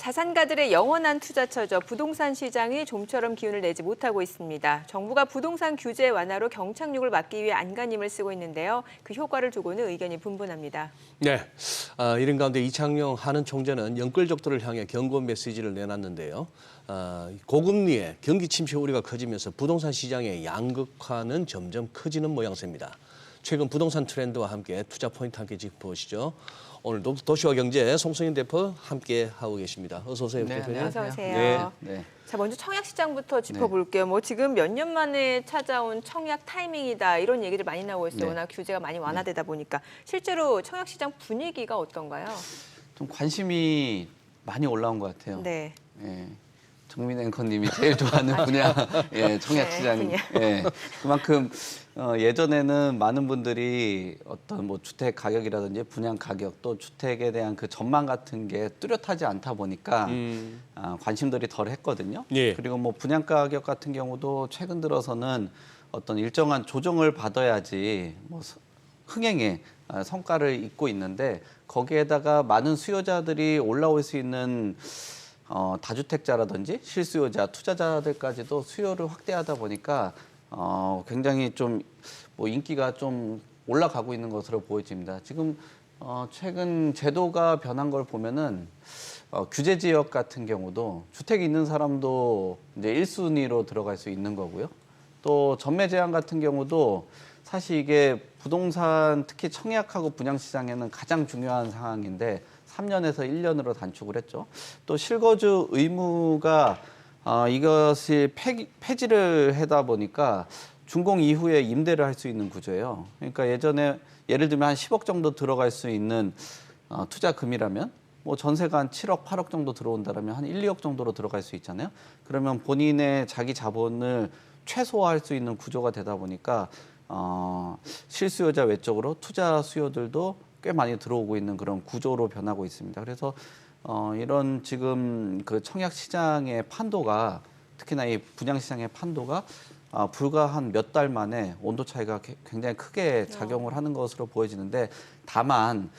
자산가들의 영원한 투자처죠. 부동산 시장이 좀처럼 기운을 내지 못하고 있습니다. 정부가 부동산 규제 완화로 경착륙을 막기 위해 안간힘을 쓰고 있는데요. 그 효과를 두고는 의견이 분분합니다. 네, 이런 가운데 이창용 한은 총재는 영끌족들을 향해 경고 메시지를 내놨는데요. 고금리에 경기 침체 우려가 커지면서 부동산 시장의 양극화는 점점 커지는 모양새입니다. 최근 부동산 트렌드와 함께 투자 포인트 함께 짚어보시죠. 오늘 도시와 경제 송성인 대표 함께 하고 계십니다. 어서 오세요. 네, 대표님. 어서 오세요. 네. 자, 먼저 청약 시장부터 짚어볼게요. 뭐 지금 몇 년 만에 찾아온 청약 타이밍이다 이런 얘기들 많이 나오고 있어요. 워낙 규제가 많이 완화되다 보니까 실제로 청약 시장 분위기가 어떤가요? 좀 관심이 많이 올라온 것 같아요. 네. 예. 정민 앵커님이 제일 좋아하는 분야, 예, 청약 시장. 예. 그만큼 예전에는 많은 분들이 어떤 뭐 주택 가격이라든지 분양 가격 또 주택에 대한 그 전망 같은 게 뚜렷하지 않다 보니까 관심들이 덜 했거든요. 예. 그리고 뭐 분양 가격 같은 경우도 최근 들어서는 어떤 일정한 조정을 받아야지 뭐 흥행에 성과를 잇고 있는데 거기에다가 많은 수요자들이 올라올 수 있는 다주택자라든지 실수요자, 투자자들까지도 수요를 확대하다 보니까 굉장히 좀 뭐 인기가 좀 올라가고 있는 것으로 보여집니다. 지금 최근 제도가 변한 걸 보면은 규제 지역 같은 경우도 주택이 있는 사람도 이제 1순위로 들어갈 수 있는 거고요. 또 전매 제한 같은 경우도 사실 이게 부동산 특히 청약하고 분양 시장에는 가장 중요한 상황인데 3년에서 1년으로 단축을 했죠. 또 실거주 의무가 이것이 폐지를 하다 보니까 준공 이후에 임대를 할 수 있는 구조예요. 그러니까 예전에 예를 들면 한 10억 정도 들어갈 수 있는 투자금이라면 뭐 전세가 한 7억, 8억 정도 들어온다면 한 1, 2억 정도로 들어갈 수 있잖아요. 그러면 본인의 자기 자본을 최소화할 수 있는 구조가 되다 보니까 실수요자 외적으로 투자 수요들도 꽤 많이 들어오고 있는 그런 구조로 변하고 있습니다. 그래서 이런 지금 그 청약 시장의 판도가 특히나 이 분양 시장의 판도가 불과 한 몇 달 만에 온도 차이가 굉장히 크게 작용을 하는 것으로 보여지는데 다만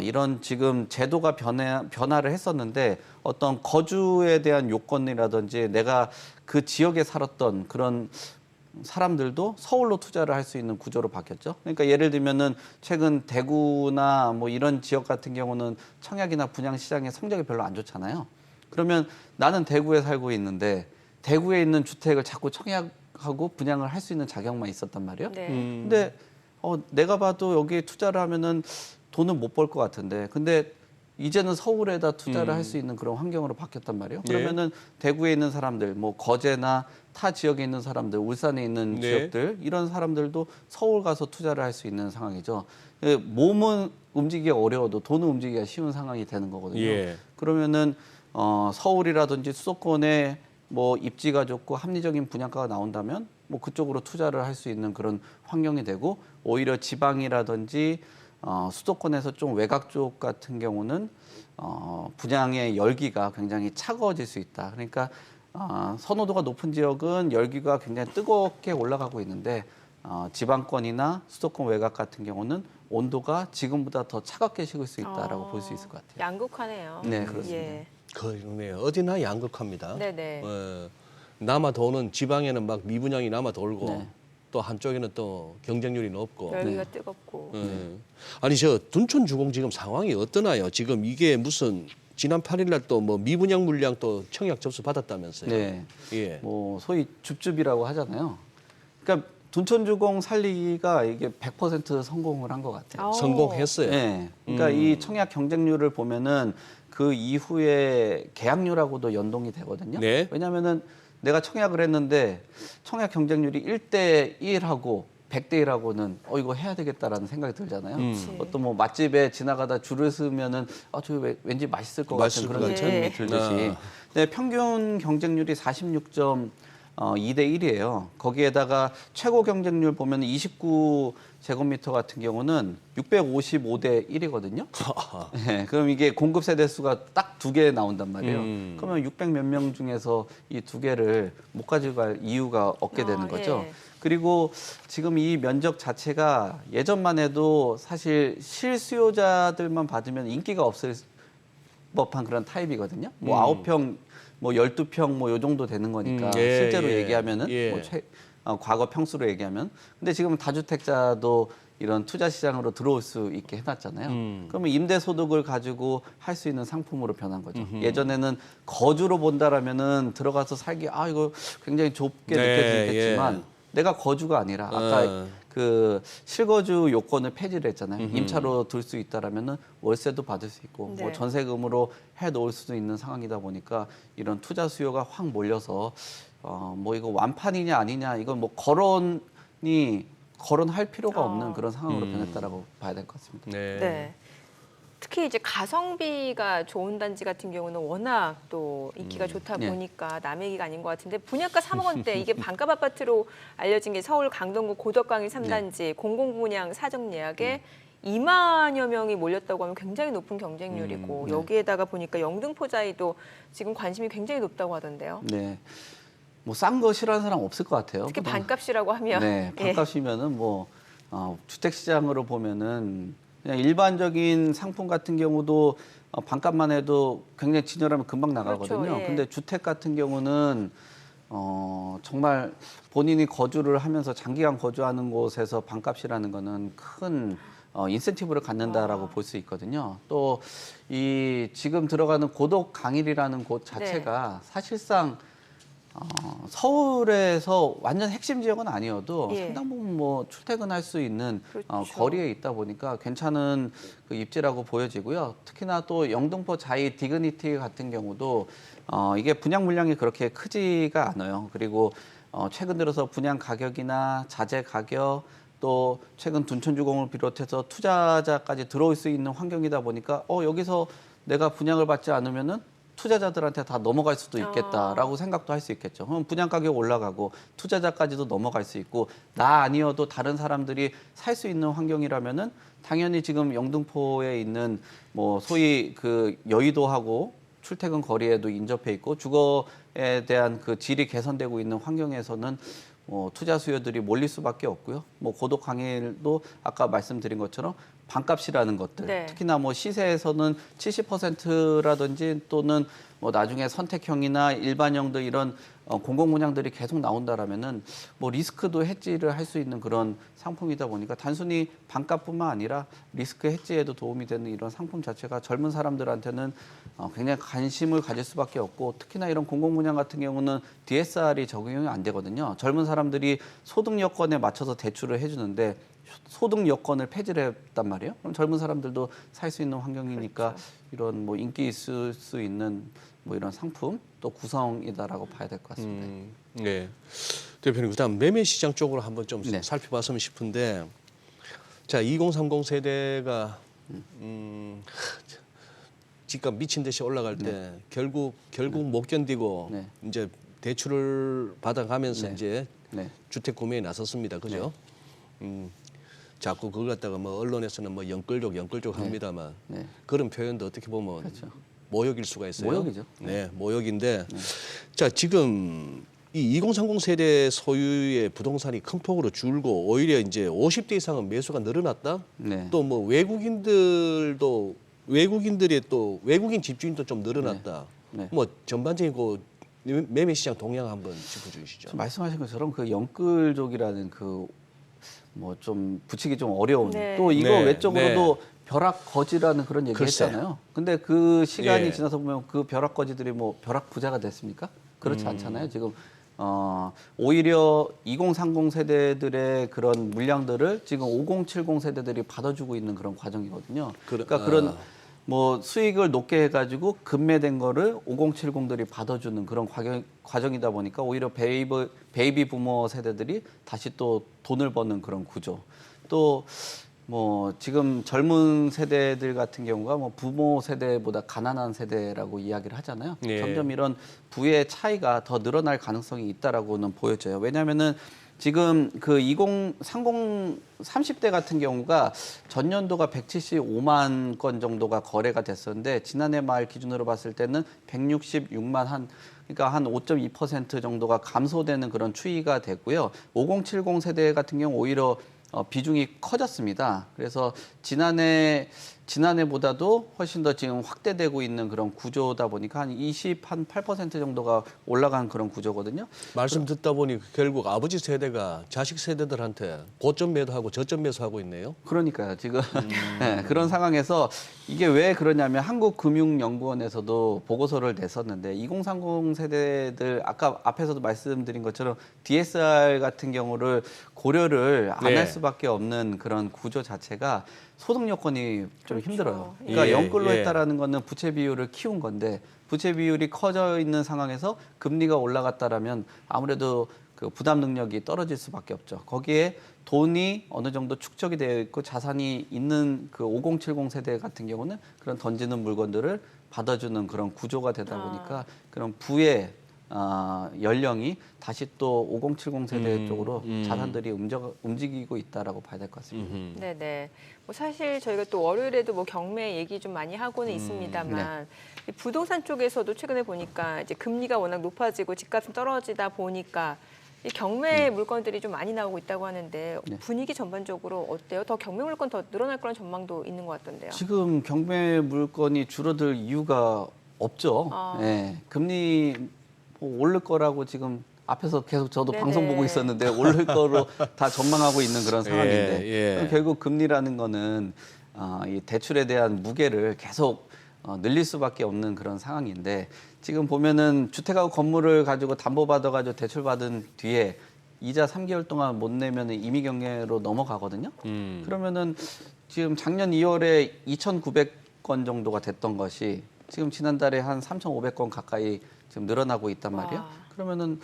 이런 지금 제도가 변화를 했었는데 어떤 거주에 대한 요건이라든지 내가 그 지역에 살았던 그런 사람들도 서울로 투자를 할 수 있는 구조로 바뀌었죠. 그러니까 예를 들면은 최근 대구나 뭐 이런 지역 같은 경우는 청약이나 분양 시장의 성적이 별로 안 좋잖아요. 그러면 나는 대구에 살고 있는데 대구에 있는 주택을 자꾸 청약하고 분양을 할 수 있는 자격만 있었단 말이에요. 네. 근데 내가 봐도 여기에 투자를 하면은 돈은 못 벌 것 같은데 근데 이제는 서울에다 투자를 할 수 있는 그런 환경으로 바뀌었단 말이에요. 그러면은 대구에 있는 사람들, 뭐 거제나 타 지역에 있는 사람들, 울산에 있는 지역들 이런 사람들도 서울 가서 투자를 할 수 있는 상황이죠. 몸은 움직이기가 어려워도 돈은 움직이기가 쉬운 상황이 되는 거거든요. 그러면은 서울이라든지 수도권에 뭐 입지가 좋고 합리적인 분양가가 나온다면 뭐 그쪽으로 투자를 할 수 있는 그런 환경이 되고 오히려 지방이라든지 수도권에서 좀 외곽 쪽 같은 경우는 분양의 열기가 굉장히 차가워질 수 있다. 그러니까 선호도가 높은 지역은 열기가 굉장히 뜨겁게 올라가고 있는데 지방권이나 수도권 외곽 같은 경우는 온도가 지금보다 더 차갑게 식을 수 있다라고 볼 수 있을 것 같아요. 양극화네요. 네, 그렇습니다. 예. 그러네요. 어디나 양극화입니다. 네네. 남아 도는 지방에는 막 미분양이 남아 돌고 네. 또 한쪽에는 또 경쟁률이 높고. 열기가 뜨겁고. 아니 저 둔촌 주공 지금 상황이 어떠나요? 지금 이게 무슨 지난 8일 날 또 뭐 미분양 물량 또 청약 접수 받았다면서요? 네. 예. 뭐 소위 줍줍이라고 하잖아요. 그러니까 둔촌주공 살리기가 이게 100% 성공을 한 것 같아요. 성공했어요. 네. 그러니까 이 청약 경쟁률을 보면은 그 이후에 계약률하고도 연동이 되거든요. 네. 왜냐하면은 내가 청약을 했는데 청약 경쟁률이 1대1하고 100대1하고는 이거 해야 되겠다라는 생각이 들잖아요. 어떤 뭐 맛집에 지나가다 줄을 서면은 저기 왠지 맛있을 것 같은 그런 느낌이 들듯이. 네, 평균 경쟁률이 46.2대1이에요. 거기에다가 최고 경쟁률 보면 29제곱미터 같은 경우는 655대1이거든요. 네, 그럼 이게 공급 세대 수가 딱 2개 나온단 말이에요. 그러면 600 몇 명 중에서 이 2개를 못 가져갈 이유가 없게 되는 거죠. 예. 그리고 지금 이 면적 자체가 예전만 해도 사실 실수요자들만 받으면 인기가 법한 그런 타입이거든요. 뭐 9평, 뭐 12평 뭐 요 정도 되는 거니까 예, 실제로 예, 얘기하면은 예. 뭐 과거 평수로 얘기하면. 근데 지금 다주택자도 이런 투자 시장으로 들어올 수 있게 해놨잖아요. 그러면 임대소득을 가지고 할 수 있는 상품으로 변한 거죠. 예전에는 거주로 본다라면은 들어가서 살기 이거 굉장히 좁게 네, 느껴지겠지만 예. 내가 거주가 아니라 아까 그 실거주 요건을 폐지를 했잖아요. 임차로 둘 수 있다라면은 월세도 받을 수 있고 네. 뭐 전세금으로 해 놓을 수도 있는 상황이다 보니까 이런 투자 수요가 확 몰려서 뭐 이거 완판이냐 아니냐 이건 뭐 거론할 필요가 없는 그런 상황으로 변했다라고 봐야 될 것 같습니다. 네. 네. 특히 이제 가성비가 좋은 단지 같은 경우는 워낙 또 인기가 좋다 예. 보니까 남의 얘기가 아닌 것 같은데 분양가 3억 원대 이게 반값 아파트로 알려진 게 서울 강동구 고덕강일 3단지 공공분양 사전 예약에 2만여 명이 몰렸다고 하면 굉장히 높은 경쟁률이고 네. 여기에다가 보니까 영등포자이도 지금 관심이 굉장히 높다고 하던데요. 네. 뭐 싼 거 싫어하는 사람 없을 것 같아요. 특히 반값이라고 하면 네, 예. 반값이면은 뭐 주택 시장으로 보면은 그냥 일반적인 상품 같은 경우도 반값만 해도 굉장히 진열하면 금방 나가거든요. 그렇죠, 예. 근데 주택 같은 경우는 정말 본인이 거주를 하면서 장기간 거주하는 곳에서 반값이라는 거는 큰 인센티브를 갖는다라고 볼 수 있거든요. 또 이 지금 들어가는 고덕 강일이라는 곳 자체가 사실상 서울에서 완전 핵심 지역은 아니어도 예. 상당 부분 뭐 출퇴근할 수 있는 그렇죠. 거리에 있다 보니까 괜찮은 그 입지라고 보여지고요. 특히나 또 영등포 자이 디그니티 같은 경우도 이게 분양 물량이 그렇게 크지가 않아요. 그리고 최근 들어서 분양 가격이나 자재 가격 또 최근 둔촌주공을 비롯해서 투자자까지 들어올 수 있는 환경이다 보니까 여기서 내가 분양을 받지 않으면은 투자자들한테 다 넘어갈 수도 있겠다라고 생각도 할 수 있겠죠. 그럼 분양 가격 올라가고 투자자까지도 넘어갈 수 있고 나 아니어도 다른 사람들이 살 수 있는 환경이라면은 당연히 지금 영등포에 있는 뭐 소위 그 여의도하고 출퇴근 거리에도 인접해 있고 주거에 대한 그 질이 개선되고 있는 환경에서는 투자 수요들이 몰릴 수밖에 없고요. 뭐 고덕 강일도 아까 말씀드린 것처럼 반값이라는 것들, 네. 특히나 뭐 시세에서는 70%라든지 또는 뭐 나중에 선택형이나 일반형들 이런 공공분양들이 계속 나온다라면은 뭐 리스크도 해지를 할 수 있는 그런 상품이다 보니까 단순히 반값뿐만 아니라 리스크 해지에도 도움이 되는 이런 상품 자체가 젊은 사람들한테는 굉장히 관심을 가질 수밖에 없고 특히나 이런 공공분양 같은 경우는 DSR이 적용이 안 되거든요. 젊은 사람들이 소득 여건에 맞춰서 대출을 해주는데 소득 여건을 폐지를 했단 말이에요. 그럼 젊은 사람들도 살 수 있는 환경이니까 그렇죠. 이런 뭐 인기 있을 수 있는 뭐 이런 상품 또 구성이다라고 봐야 될 것 같습니다. 네. 대표님 그다음 매매 시장 쪽으로 한번 좀 네. 살펴봤으면 싶은데 자 2030 세대가 집값 미친 듯이 올라갈 때 결국 못 견디고 네. 이제 대출을 받아가면서 네. 이제 네. 주택 구매에 나섰습니다. 그죠? 자꾸 그걸 갖다가 뭐 언론에서는 뭐 영끌족 합니다만 네. 그런 표현도 어떻게 보면 모욕일 수가 있어요. 모욕이죠. 네, 모욕인데 자 지금 이 2030 세대 소유의 부동산이 큰 폭으로 줄고 오히려 이제 50대 이상은 매수가 늘어났다. 네. 또 뭐 외국인들의 또 외국인 집주인도 좀 늘어났다. 네. 뭐 전반적인 그 매매 시장 동향 한번 짚어주시죠. 말씀하신 것처럼 그 영끌족이라는 그 뭐 좀 붙이기 좀 어려운 네. 또 이거 네, 외적으로도 벼락 거지라는 그런 얘기 글쎄. 했잖아요. 근데 그 시간이 예. 지나서 보면 그 벼락 거지들이 뭐 벼락 부자가 됐습니까? 그렇지 않잖아요. 지금 오히려 2030 세대들의 그런 물량들을 지금 5070 세대들이 받아주고 있는 그런 과정이거든요. 그러니까 그런 뭐 수익을 높게 해가지고 급매된 거를 5070들이 받아주는 그런 과정이다 보니까 오히려 베이비 부모 세대들이 다시 또 돈을 버는 그런 구조. 또 뭐 지금 젊은 세대들 같은 경우가 뭐 부모 세대보다 가난한 세대라고 이야기를 하잖아요. 예. 점점 이런 부의 차이가 더 늘어날 가능성이 있다라고는 보여져요. 왜냐하면은 지금 그 2030 30대 같은 경우가 전년도가 175만 건 정도가 거래가 됐었는데 지난해 말 기준으로 봤을 때는 166만 그러니까 한 5.2% 정도가 감소되는 그런 추이가 됐고요. 5070 세대 같은 경우 오히려 비중이 커졌습니다. 그래서 지난해 지난해보다도 훨씬 더 지금 확대되고 있는 그런 구조다 보니까 한 8% 정도가 올라간 그런 구조거든요. 말씀 듣다 보니 결국 아버지 세대가 자식 세대들한테 고점 매도하고 저점 매수하고 있네요. 그러니까요. 지금 네, 그런 상황에서 이게 왜 그러냐면 한국금융연구원에서도 보고서를 냈었는데 2030 세대들 아까 앞에서도 말씀드린 것처럼 DSR 같은 경우를 고려를 안 네. 할 수밖에 없는 그런 구조 자체가 소득 여건이 좀 그렇죠. 힘들어요. 그러니까 예, 영끌로 예. 했다라는 거는 부채 비율을 키운 건데 부채 비율이 커져 있는 상황에서 금리가 올라갔다라면 아무래도 그 부담 능력이 떨어질 수밖에 없죠. 거기에 돈이 어느 정도 축적이 되어 있고 자산이 있는 그 5070 세대 같은 경우는 그런 던지는 물건들을 받아주는 그런 구조가 되다 보니까 그런 부의 연령이 다시 또 5070 세대 쪽으로 자산들이 움직이고 있다라고 봐야 될 것 같습니다. 네네. 뭐 사실 저희가 또 월요일에도 뭐 경매 얘기 좀 많이 하고는 있습니다만 이 부동산 쪽에서도 최근에 보니까 이제 금리가 워낙 높아지고 집값이 떨어지다 보니까 이 경매 물건들이 좀 많이 나오고 있다고 하는데 네. 분위기 전반적으로 어때요? 더 경매 물건 더 늘어날 거란 전망도 있는 것 같던데요. 지금 경매 물건이 줄어들 이유가 없죠. 예, 금리 뭐 오를 거라고 지금 앞에서 계속 저도 네네. 방송 보고 있었는데 오를 거로 다 전망하고 있는 그런 상황인데 예. 결국 금리라는 거는 이 대출에 대한 무게를 계속 늘릴 수밖에 없는 그런 상황인데 지금 보면은 주택하고 건물을 가지고 담보받아가지고 대출받은 뒤에 이자 3개월 동안 못 내면 임의경매로 넘어가거든요. 그러면은 지금 작년 2월에 2,900건 정도가 됐던 것이 지금 지난달에 한 3,500건 가까이 지금 늘어나고 있단 말이에요. 와. 그러면은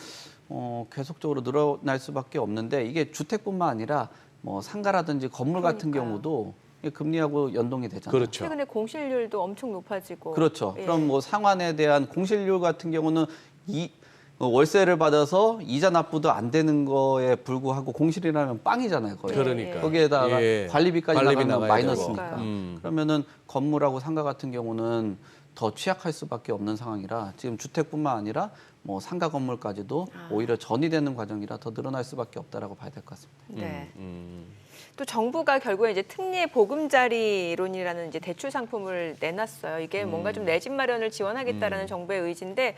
계속적으로 늘어날 수밖에 없는데 이게 주택뿐만 아니라 뭐 상가라든지 건물 같은 그러니까요. 경우도 이게 금리하고 연동이 되잖아요. 그렇죠. 최근에 공실률도 엄청 높아지고. 그렇죠. 예. 그럼 뭐 상환에 대한 공실률 같은 경우는 월세를 받아서 이자 납부도 안 되는 거에 불구하고 공실이라면 빵이잖아요, 거의. 그러니까. 거기에다가 예. 관리비까지 관리비 나가면 나가야 마이너스니까. 되고. 그러면은 건물하고 상가 같은 경우는 더 취약할 수밖에 없는 상황이라 지금 주택뿐만 아니라 뭐 상가 건물까지도 오히려 전이 되는 과정이라 더 늘어날 수밖에 없다라고 봐야 될 것 같습니다. 네. 또 정부가 결국에 이제 특례 보금자리론이라는 이제 대출 상품을 내놨어요. 이게 뭔가 좀 내 집 마련을 지원하겠다라는 정부의 의지인데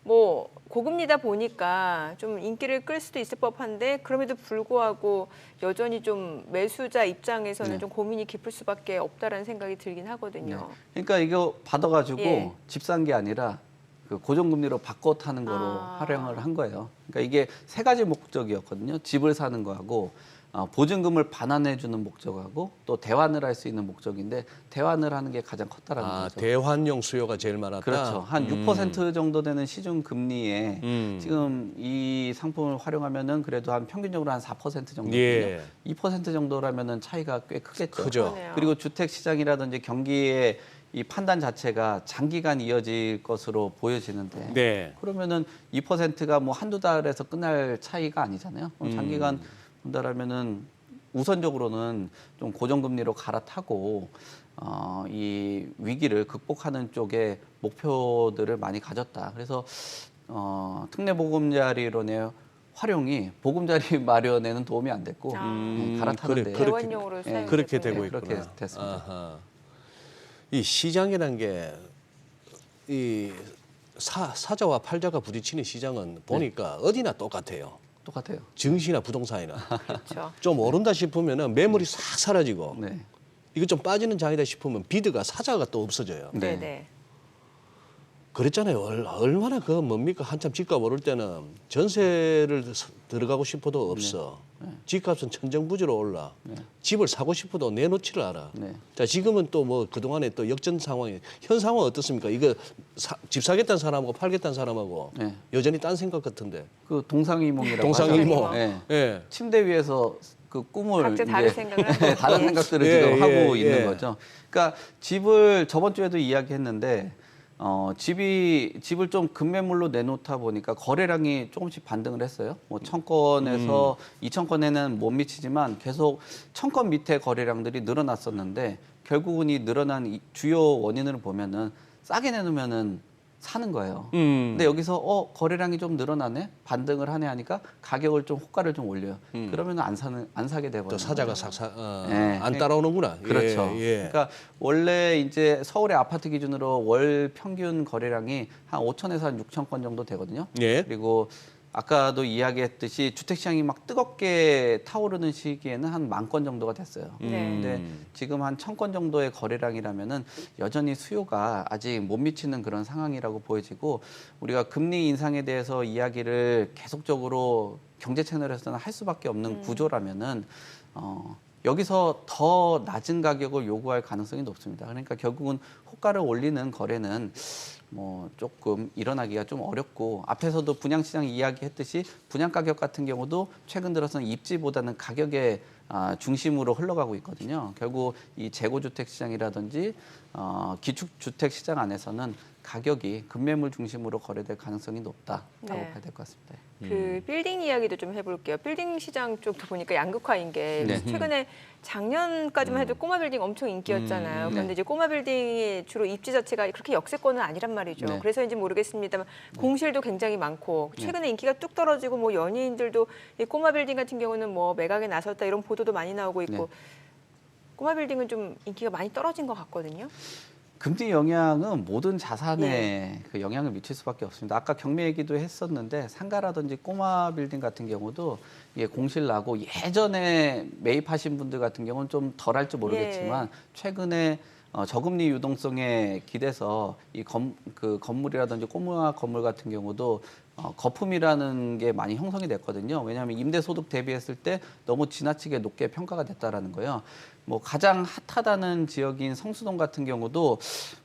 뭐 고금리다 보니까 좀 인기를 끌 수도 있을 법한데 그럼에도 불구하고 여전히 좀 매수자 입장에서는 네. 좀 고민이 깊을 수밖에 없다라는 생각이 들긴 네. 하거든요. 그러니까 이거 받아가지고 예. 집 산 게 아니라 그 고정금리로 바꿔 타는 거로 활용을 한 거예요. 그러니까 이게 세 가지 목적이었거든요. 집을 사는 거하고 보증금을 반환해 주는 목적하고 또 대환을 할 수 있는 목적인데 대환을 하는 게 가장 컸다라는 거죠. 대환용 수요가 제일 많았다. 그렇죠. 한 6% 정도 되는 시중 금리에 지금 이 상품을 활용하면은 그래도 한 평균적으로 한 4% 정도거든요. 예. 2% 정도라면은 차이가 꽤 크겠죠. 크죠. 그러네요. 그리고 주택 시장이라든지 경기의 이 판단 자체가 장기간 이어질 것으로 보여지는데 네. 그러면은 2%가 뭐 한두 달에서 끝날 차이가 아니잖아요. 그럼 장기간 본다라면은 우선적으로는 좀 고정금리로 갈아타고 이 위기를 극복하는 쪽에 목표들을 많이 가졌다. 그래서 특례 보금자리론의 활용이 보금자리 마련에는 도움이 안 됐고 갈아타는데 그래, 대환용으로 그렇게, 사용이 그렇게 됐군요. 되고 네, 있구나. 그렇게 됐습니다. 아하. 이 시장이라는 게 이 사자와 팔자가 부딪히는 시장은 보니까 어디나 똑같아요. 똑같아요. 증시나 부동산이나 그렇죠. 좀 오른다 싶으면은 매물이 싹 사라지고 네. 이거 좀 빠지는 장이다 싶으면 비드가 사자가 또 없어져요. 네. 네. 그랬잖아요. 얼마나 그 뭡니까 한참 집값 오를 때는 전세를 들어가고 싶어도 없어. 집값은 천정부지로 올라. 집을 사고 싶어도 내놓지를 않아. 네. 자 지금은 또 뭐 그동안에 또 역전 상황이 현 상황 어떻습니까? 이거 집 사겠다는 사람하고 팔겠다는 사람하고 네. 여전히 딴 생각 같은데. 그 동상이몽이라고 동상이몽. 하죠. 네. 예. 침대 위에서 그 꿈을 각자 다른 이제 생각을 하는 다른 거지. 생각들을 예, 지금 예, 하고 예. 있는 거죠. 그러니까 집을 저번 주에도 이야기했는데 집을 좀 급매물로 내놓다 보니까 거래량이 조금씩 반등을 했어요. 뭐 1,000건에서 2,000건에는 못 미치지만 계속 1,000건 밑에 거래량들이 늘어났었는데 결국은 이 늘어난 이 주요 원인을 보면은 싸게 내놓으면은 사는 거예요. 음. 근데 여기서 거래량이 좀 늘어나네, 반등을 하네 하니까 가격을 좀 호가를 좀 올려요. 그러면 안 사게 돼버려요. 또 사자가 네. 안 따라오는구나. 그렇죠. 예, 예. 그러니까 원래 이제 서울의 아파트 기준으로 월 평균 거래량이 한 5천에서 한 6천 건 정도 되거든요. 예. 그리고 아까도 이야기했듯이 주택시장이 막 뜨겁게 타오르는 시기에는 한 10,000건 정도가 됐어요. 네. 근데 지금 한 1,000건 정도의 거래량이라면은 여전히 수요가 아직 못 미치는 그런 상황이라고 보여지고, 우리가 금리 인상에 대해서 이야기를 계속적으로 경제 채널에서는 할 수밖에 없는 구조라면은 여기서 더 낮은 가격을 요구할 가능성이 높습니다. 그러니까 결국은 호가를 올리는 거래는 뭐 조금 일어나기가 좀 어렵고, 앞에서도 분양시장 이야기했듯이 분양 가격 같은 경우도 최근 들어서는 입지보다는 가격의 중심으로 흘러가고 있거든요. 결국 이 재고주택 시장이라든지 기축주택 시장 안에서는 가격이 급매물 중심으로 거래될 가능성이 높다라고 네. 봐야 될 것 같습니다. 그 빌딩 이야기도 좀 해볼게요. 빌딩 시장 쪽도 보니까 양극화인 게 네. 최근에 작년까지만 해도 꼬마 빌딩 엄청 인기였잖아요. 그런데 네. 이제 꼬마 빌딩이 주로 입지 자체가 그렇게 역세권은 아니란 말이죠. 네. 그래서인지 모르겠습니다만 공실도 굉장히 많고 최근에 인기가 뚝 떨어지고 뭐 연예인들도 이 꼬마 빌딩 같은 경우는 뭐 매각에 나섰다 이런 보도도 많이 나오고 있고 네. 꼬마 빌딩은 좀 인기가 많이 떨어진 것 같거든요. 금리 영향은 모든 자산에 예. 그 영향을 미칠 수밖에 없습니다. 아까 경매 얘기도 했었는데 상가라든지 꼬마 빌딩 같은 경우도 이게 공실 나고 예전에 매입하신 분들 같은 경우는 좀 덜할지 모르겠지만 최근에 저금리 유동성에 기대서 이 건물이라든지 꼬마 건물 같은 경우도 거품이라는 게 많이 형성이 됐거든요. 왜냐하면 임대소득 대비했을 때 너무 지나치게 높게 평가가 됐다라는 거예요. 뭐 가장 핫하다는 지역인 성수동 같은 경우도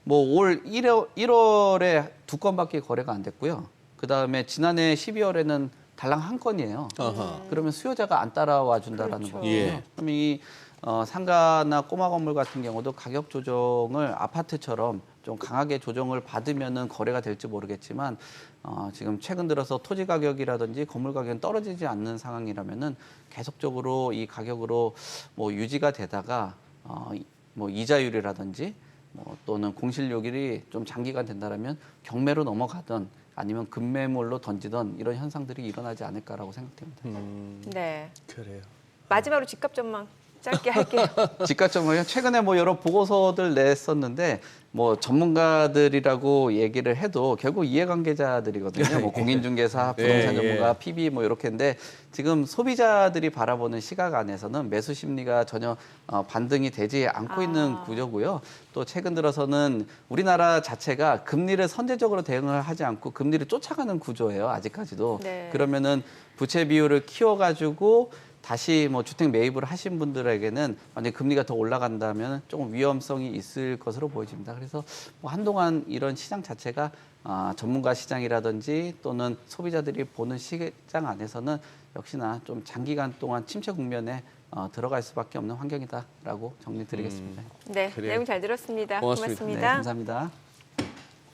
뭐 올 1월에 2건밖에 거래가 안 됐고요. 그 다음에 지난해 12월에는 달랑 1건이에요. 그러면 수요자가 안 따라와 준다라는 그렇죠. 거거든요. 예. 그럼 이 상가나 꼬마 건물 같은 경우도 가격 조정을 아파트처럼 좀 강하게 조정을 받으면은 거래가 될지 모르겠지만 지금 최근 들어서 토지 가격이라든지 건물 가격은 떨어지지 않는 상황이라면은 계속적으로 이 가격으로 뭐 유지가 되다가 뭐 이자율이라든지 뭐 또는 공실률이 좀 장기간 된다라면 경매로 넘어가든 아니면 급매물로 던지던 이런 현상들이 일어나지 않을까라고 생각됩니다. 네. 그래요. 마지막으로 집값 전망 짧게 할게요. 집값점을요. 최근에 뭐 여러 보고서들 냈었는데 뭐 전문가들이라고 얘기를 해도 결국 이해관계자들이거든요. 뭐 공인중개사, 부동산 예, 예. 전문가, PB 뭐 이렇게인데 지금 소비자들이 바라보는 시각 안에서는 매수 심리가 전혀 반등이 되지 않고 있는 구조고요. 또 최근 들어서는 우리나라 자체가 금리를 선제적으로 대응을 하지 않고 금리를 쫓아가는 구조예요. 아직까지도. 네. 그러면은 부채 비율을 키워가지고 다시 뭐 주택 매입을 하신 분들에게는 만약 금리가 더 올라간다면 조금 위험성이 있을 것으로 보여집니다. 그래서 뭐 한동안 이런 시장 자체가 전문가 시장이라든지 또는 소비자들이 보는 시장 안에서는 역시나 좀 장기간 동안 침체 국면에 들어갈 수밖에 없는 환경이다라고 정리드리겠습니다. 네, 그래요. 내용 잘 들었습니다. 고맙습니다. 네, 고맙습니다. 감사합니다.